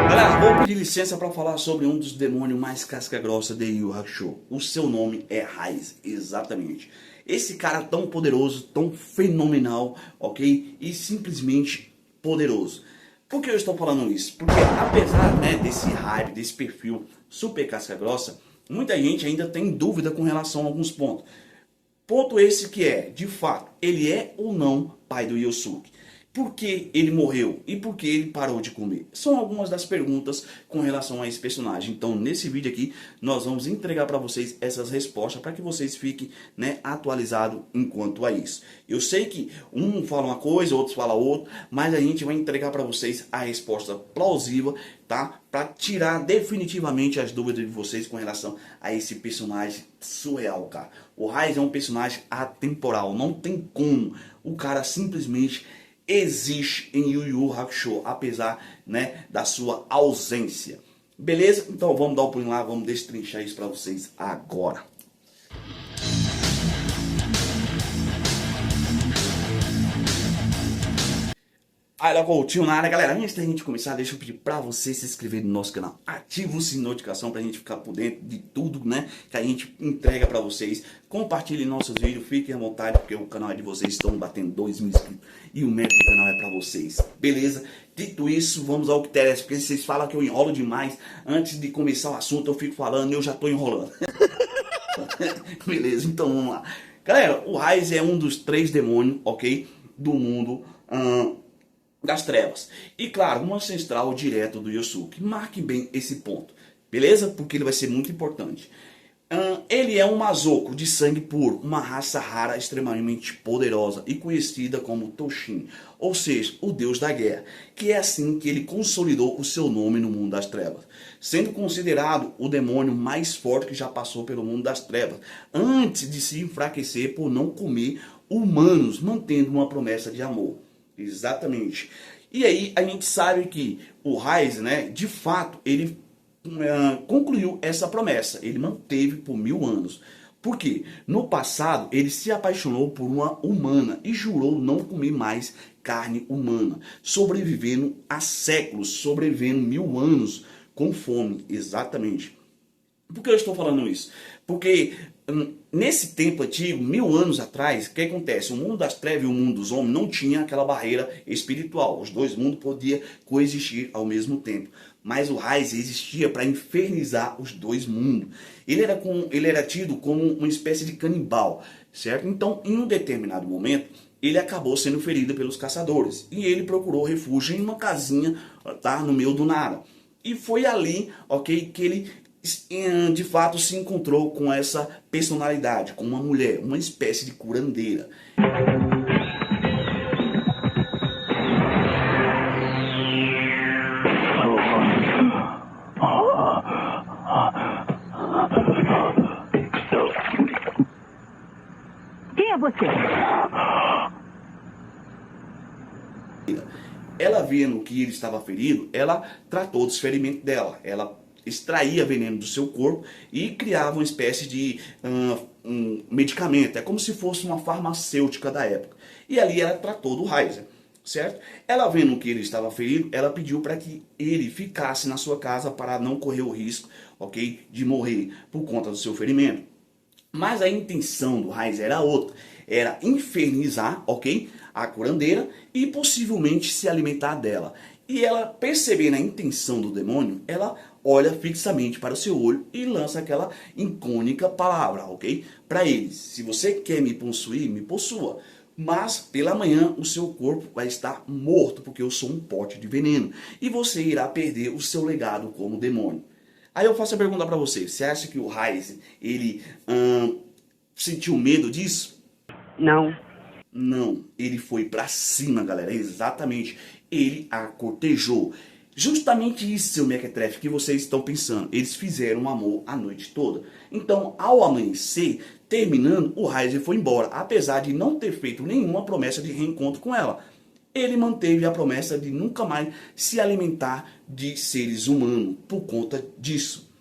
Galera, vou pedir licença para falar sobre um dos demônios mais casca-grossa de Yu Yu Hakusho. O seu nome é Raiz, exatamente. Esse cara tão poderoso, tão fenomenal, ok? E simplesmente poderoso. Por que eu estou falando isso? Porque apesar, né, desse hype, desse perfil super casca-grossa, muita gente ainda tem dúvida com relação a alguns pontos. Ponto esse que é, de fato, ele é ou não pai do Yosuke? Por que ele morreu e por que ele parou de comer? São algumas das perguntas com relação a esse personagem. Então, nesse vídeo aqui, nós vamos entregar para vocês essas respostas para que vocês fiquem, né, atualizados enquanto a isso. Eu sei que um fala uma coisa, outros falam outra, mas a gente vai entregar para vocês a resposta plausível, tá? Para tirar definitivamente as dúvidas de vocês com relação a esse personagem surreal, cara. O Raiz é um personagem atemporal, não tem como o cara simplesmente existe em Yu Yu Hakusho, apesar, né, da sua ausência. Beleza? Então vamos dar um pulinho lá, vamos destrinchar isso para vocês agora. Aí, Coutinho na área, galera. Antes da gente começar, deixa eu pedir pra você se inscrever no nosso canal. Ativa o sininho de notificação pra gente ficar por dentro de tudo, né, que a gente entrega pra vocês. Compartilhe nossos vídeos, fiquem à vontade, porque o canal é de vocês, estão batendo 2.000 inscritos. E o mérito do canal é pra vocês, beleza? Dito isso, vamos ao que interessa, porque vocês falam que eu enrolo demais. Antes de começar o assunto, eu fico falando e eu já tô enrolando. Beleza, então vamos lá. Galera, o Raiz é um dos 3 demônios, ok, do mundo das trevas. E claro, um ancestral direto do Yosuke. Marque bem esse ponto, beleza? Porque ele vai ser muito importante. Ele é um Mazoku de sangue puro, uma raça rara extremamente poderosa e conhecida como Toshin, ou seja, o deus da guerra, que é assim que ele consolidou o seu nome no mundo das trevas, sendo considerado o demônio mais forte que já passou pelo mundo das trevas, antes de se enfraquecer por não comer humanos, mantendo uma promessa de amor. Exatamente. E aí a gente sabe que o Raiz, né, de fato, ele concluiu essa promessa. Ele manteve por 1000 anos. Por quê? No passado, ele se apaixonou por uma humana e jurou não comer mais carne humana, sobrevivendo há séculos, sobrevivendo 1000 anos com fome. Exatamente. Por que eu estou falando isso? Porque nesse tempo antigo, 1000 anos atrás, o que acontece? O mundo das trevas e o mundo dos homens não tinha aquela barreira espiritual. Os dois mundos podiam coexistir ao mesmo tempo. Mas o Raiz existia para infernizar os dois mundos. Ele era tido como uma espécie de canibal, certo? Então, em um determinado momento, ele acabou sendo ferido pelos caçadores. E ele procurou refúgio em uma casinha, tá, no meio do nada. E foi ali, ok, que ele de fato se encontrou com essa personalidade, com uma mulher, uma espécie de curandeira. Quem é você? Ela vendo que ele estava ferido, ela tratou dos ferimentos dela. Ela extraía veneno do seu corpo e criava uma espécie de um medicamento. É como se fosse uma farmacêutica da época. E ali ela tratou do Raiz, certo? Ela vendo que ele estava ferido, ela pediu para que ele ficasse na sua casa para não correr o risco, ok, de morrer por conta do seu ferimento. Mas a intenção do Raiz era outra. Era infernizar, ok, a curandeira e possivelmente se alimentar dela. E ela, percebendo a intenção do demônio, ela olha fixamente para o seu olho e lança aquela icônica palavra, ok? Para eles: se você quer me possuir, me possua. Mas pela manhã o seu corpo vai estar morto, porque eu sou um pote de veneno. E você irá perder o seu legado como demônio. Aí eu faço a pergunta para você: você acha que o Raiz, ele sentiu medo disso? Não. Não, ele foi pra cima, galera, exatamente, ele a cortejou. Justamente isso, seu mequetrefe, que vocês estão pensando, eles fizeram amor a noite toda. Então, ao amanhecer, terminando, o Raiz foi embora, apesar de não ter feito nenhuma promessa de reencontro com ela. Ele manteve a promessa de nunca mais se alimentar de seres humanos, por conta disso.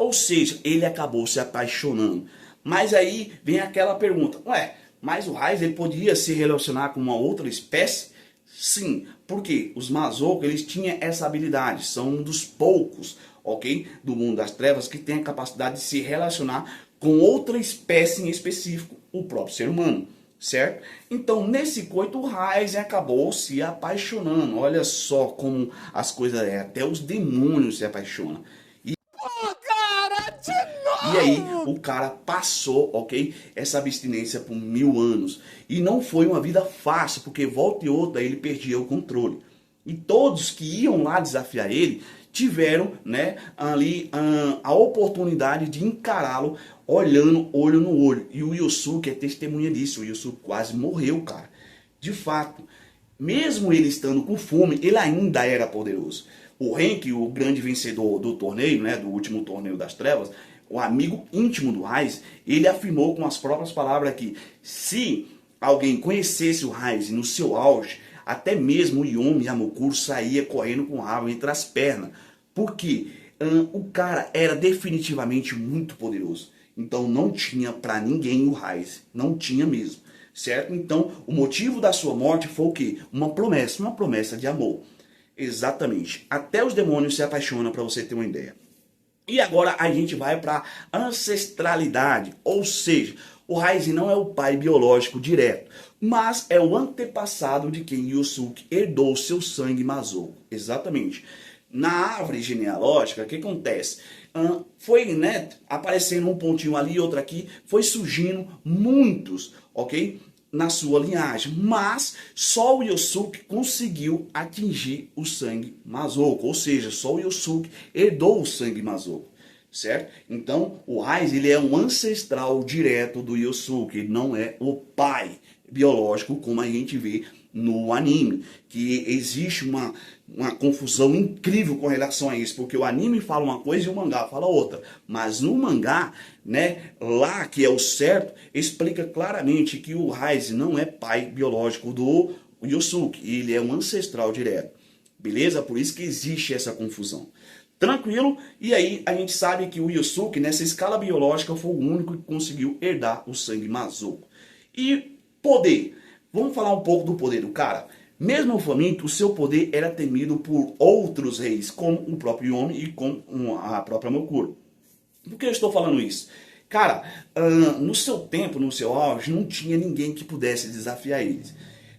Ou seja, ele acabou se apaixonando. Mas aí vem aquela pergunta, ué, mas o Raiz ele podia se relacionar com uma outra espécie? Sim, porque os Mazoco eles tinham essa habilidade, são um dos poucos, ok, do mundo das trevas que tem a capacidade de se relacionar com outra espécie em específico, o próprio ser humano, certo? Então nesse coito o Raiz acabou se apaixonando, olha só como as coisas é, até os demônios se apaixonam. E aí o cara passou, ok, essa abstinência por 1000 anos. E não foi uma vida fácil, porque volta e outra ele perdia o controle. E todos que iam lá desafiar ele tiveram, né, ali a oportunidade de encará-lo olhando olho no olho. E o Yosuke é testemunha disso. O Yosuke quase morreu, cara. De fato, mesmo ele estando com fome, ele ainda era poderoso. O Henk, o grande vencedor do torneio, né, do último torneio das trevas, o amigo íntimo do Raiz, ele afirmou com as próprias palavras que se alguém conhecesse o Raiz no seu auge, até mesmo o Yomi Yamukuro saía correndo com o rabo entre as pernas. Porque o cara era definitivamente muito poderoso. Então não tinha para ninguém o Raiz. Não tinha mesmo. Certo? Então o motivo da sua morte foi o quê? Uma promessa de amor. Exatamente. Até os demônios se apaixonam, para você ter uma ideia. E agora a gente vai para ancestralidade, ou seja, o Raiz não é o pai biológico direto, mas é o antepassado de quem Yosuke herdou seu sangue Mazoco. Exatamente. Na árvore genealógica, o que acontece? Foi, né, aparecendo um pontinho ali, outro aqui, foi surgindo muitos, ok? Na sua linhagem, mas só o Yosuke conseguiu atingir o sangue Mazoco, ou seja, só o Yosuke herdou o sangue Mazoco, certo? Então o Raiz ele é um ancestral direto do Yosuke, ele não é o pai biológico como a gente vê no anime, que existe uma confusão incrível com relação a isso, porque o anime fala uma coisa e o mangá fala outra, mas no mangá, né, lá que é o certo, explica claramente que o Raiz não é pai biológico do Yosuke, ele é um ancestral direto, beleza? Por isso que existe essa confusão. Tranquilo? E aí a gente sabe que o Yosuke, nessa escala biológica, foi o único que conseguiu herdar o sangue Mazoco. E poder. Vamos falar um pouco do poder do cara. Mesmo faminto, o seu poder era temido por outros reis, como o próprio Yomi e como a própria Mokuro. Por que eu estou falando isso? Cara, no seu tempo, no seu auge, não tinha ninguém que pudesse desafiar eles.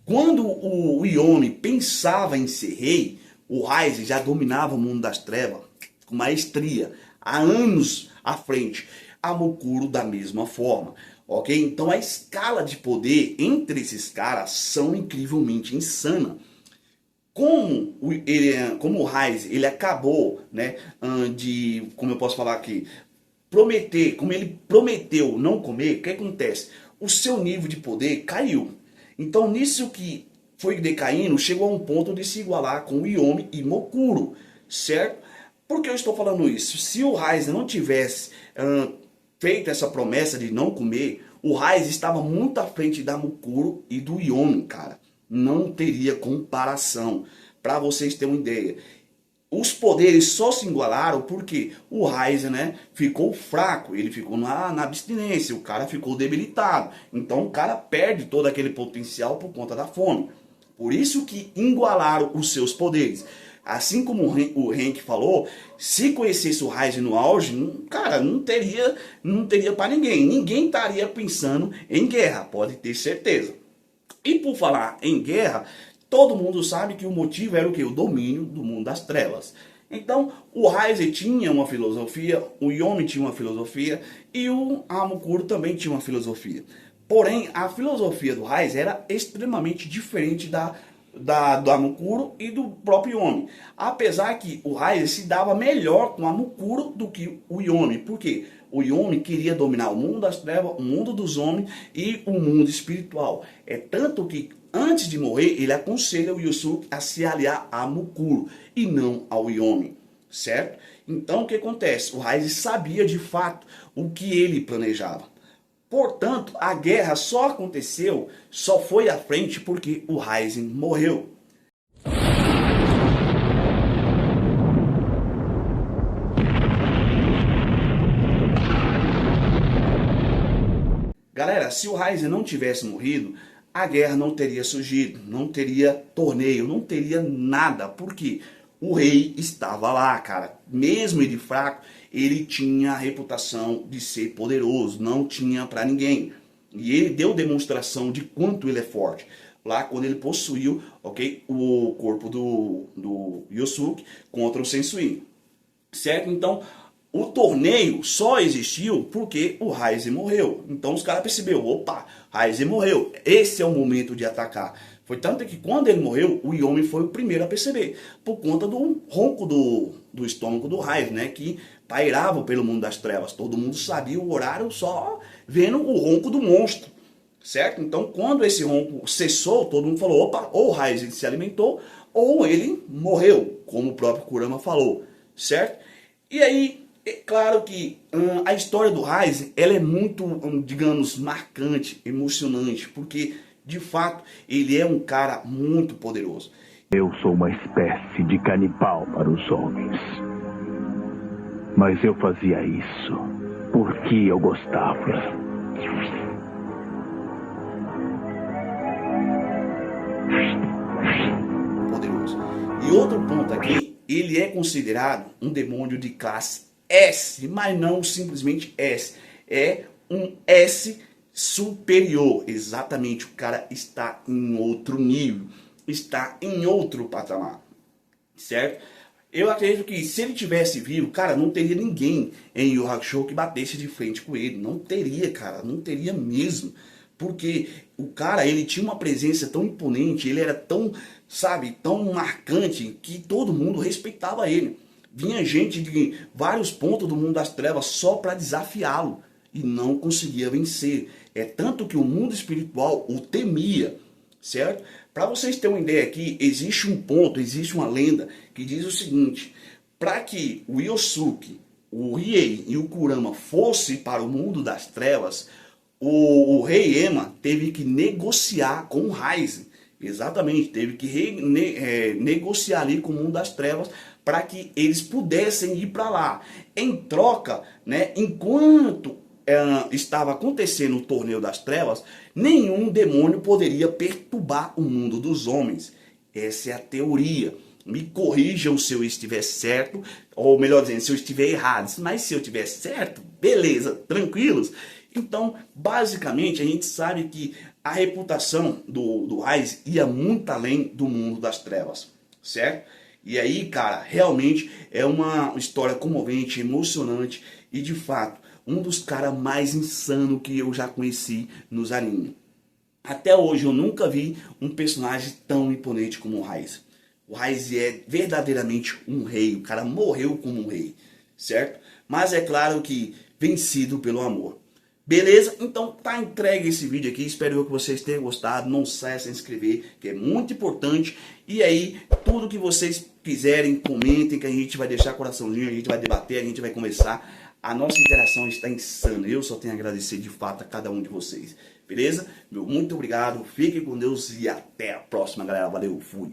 Quando o Yomi pensava em ser rei, o Raiz já dominava o mundo das trevas com maestria, há anos à frente. A Mokuro da mesma forma. Ok? Então a escala de poder entre esses caras são incrivelmente insana. Como o Raiz ele acabou, né, como eu posso falar aqui, como ele prometeu não comer, o que acontece? O seu nível de poder caiu. Então nisso que foi decaindo, chegou a um ponto de se igualar com o Yomi e Mokuro, certo? Por que eu estou falando isso? Se o Raiz não tivesse feito essa promessa de não comer, o Raiz estava muito à frente da Mokuro e do Yomi, cara. Não teria comparação. Para vocês terem uma ideia. Os poderes só se igualaram porque o Raiz, né, ficou fraco. Ele ficou na abstinência. O cara ficou debilitado. Então o cara perde todo aquele potencial por conta da fome. Por isso que igualaram os seus poderes. Assim como o Henk falou, se conhecesse o Raiz no auge, cara, não teria para ninguém. Ninguém estaria pensando em guerra, pode ter certeza. E por falar em guerra, todo mundo sabe que o motivo era o quê? O domínio do mundo das trevas. Então, o Raiz tinha uma filosofia, o Yomi tinha uma filosofia e o Mokuro também tinha uma filosofia. Porém, a filosofia do Raiz era extremamente diferente da Mokuro e do próprio Yomi. Apesar que o Raiz se dava melhor com a Mokuro do que o Yomi. Por quê? O Yomi queria dominar o mundo das trevas, o mundo dos homens e o mundo espiritual. É tanto que antes de morrer, ele aconselha o Yosuke a se aliar a Mokuro e não ao Yomi, certo? Então o que acontece? O Raiz sabia de fato o que ele planejava. Portanto, a guerra só aconteceu, só foi à frente porque o Raiz morreu. Galera, se o Ryzen não tivesse morrido, a guerra não teria surgido, não teria torneio, não teria nada, porque o rei estava lá, cara. Mesmo ele fraco, ele tinha a reputação de ser poderoso, não tinha pra ninguém. E ele deu demonstração de quanto ele é forte. Lá quando ele possuiu, ok, o corpo do Yosuke contra o Sensui. Certo? Então, o torneio só existiu porque o Ryzen morreu. Então os caras perceberam, opa, Ryzen morreu. Esse é o momento de atacar. Foi tanto que quando ele morreu, o Yomi foi o primeiro a perceber. Por conta do ronco do estômago do Ryzen, né? Que pairava pelo mundo das trevas. Todo mundo sabia o horário só vendo o ronco do monstro. Certo? Então quando esse ronco cessou, todo mundo falou, opa, ou o Ryzen se alimentou, ou ele morreu, como o próprio Kurama falou. Certo? E aí, é claro que a história do Ryzen, ela é muito, digamos, marcante, emocionante, porque, de fato, ele é um cara muito poderoso. Eu sou uma espécie de canibal para os homens. Mas eu fazia isso porque eu gostava. Poderoso. E outro ponto aqui, ele é considerado um demônio de classe S, mas não simplesmente S. É um S superior. Exatamente, o cara está em outro nível, está em outro patamar, certo? Eu acredito que se ele tivesse vivo, cara, não teria ninguém em Yu Hakusho que batesse de frente com ele. Não teria, cara, não teria mesmo. Porque o cara, ele tinha uma presença tão imponente, ele era tão, sabe, tão marcante, que todo mundo respeitava ele. Vinha gente de vários pontos do mundo das trevas só para desafiá-lo e não conseguia vencer. É tanto que o mundo espiritual o temia, certo? Para vocês terem uma ideia aqui, existe um ponto, existe uma lenda que diz o seguinte: para que o Yosuke, o Riei e o Kurama fossem para o mundo das trevas, o rei Ema teve que negociar com o Ryzen. Exatamente, teve que negociar ali com o mundo das trevas para que eles pudessem ir para lá. Em troca, né, enquanto estava acontecendo o torneio das trevas, nenhum demônio poderia perturbar o mundo dos homens. Essa é a teoria. Me corrijam se eu estiver certo, ou melhor dizendo, se eu estiver errado. Mas se eu estiver certo, beleza, tranquilos. Então, basicamente, a gente sabe que a reputação do Ryzen ia muito além do mundo das trevas, certo? E aí, cara, realmente é uma história comovente, emocionante e, de fato, um dos caras mais insanos que eu já conheci nos animes. Até hoje eu nunca vi um personagem tão imponente como o Ryzen. O Ryzen é verdadeiramente um rei, o cara morreu como um rei, certo? Mas é claro que vencido pelo amor. Beleza? Então tá entregue esse vídeo aqui, espero que vocês tenham gostado, não saia de se inscrever, que é muito importante. E aí, tudo que vocês quiserem, comentem, que a gente vai deixar coraçãozinho, a gente vai debater, a gente vai conversar. A nossa interação está insana, eu só tenho a agradecer de fato a cada um de vocês. Beleza? Meu muito obrigado, fiquem com Deus e até a próxima, galera. Valeu, fui!